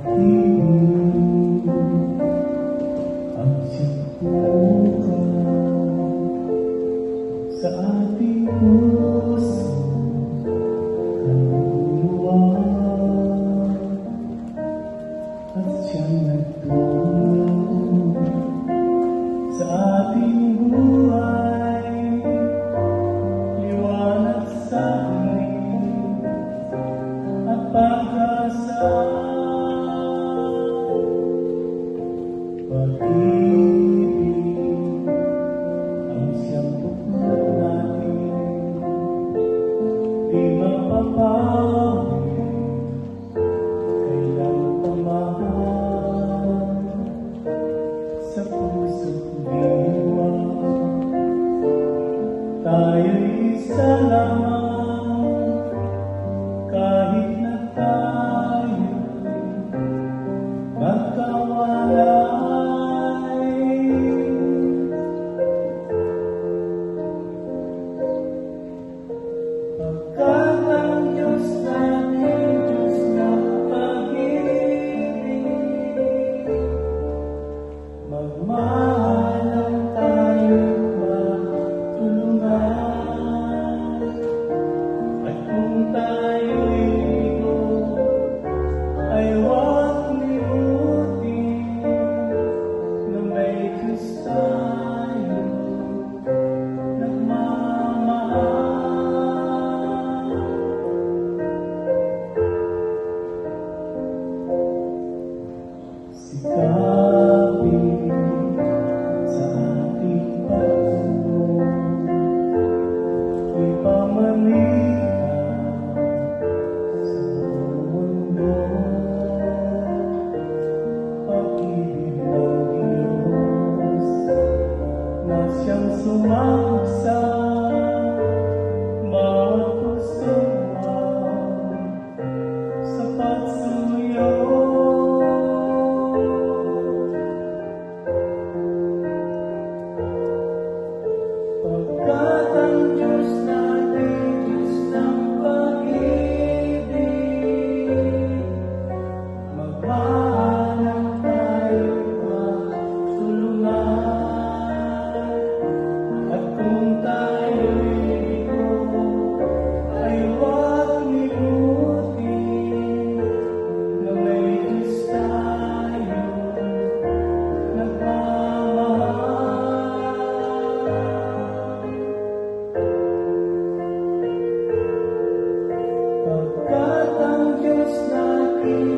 pag-ibig ang siyang sa ating puso, kaluluwa, at siyang nagtulong sa ating buhay, liwanag sa amin at pag-asa. Pag-ibig ang siyang bukod natin, di mapapawi, kailan pa mahal sa puso't diwa. Tayo'y isa lamang, kahit na tayo'y magkawalay. Pagkat ang Diyos natin, Diyos na pag-ibig, magmahalan tayo'y matulungan. At kung tayo'y ligo, ay huwag limutin na may Diyos tayo nagmamahal. Sikapin sa ating pagtulong, ipamalikha sa mundo, pag-ibig ng Diyos na siyang sumama sa bawat puso sa pagsuyo. Pagkat ang Diyos natin, Diyos ng pag-ibig, magmahalan tayo'y matulungan. At kung tayo'y ligo, ay huwag limutin na may Diyos tayo nagmamahal. Pagkat ang Diyos natin,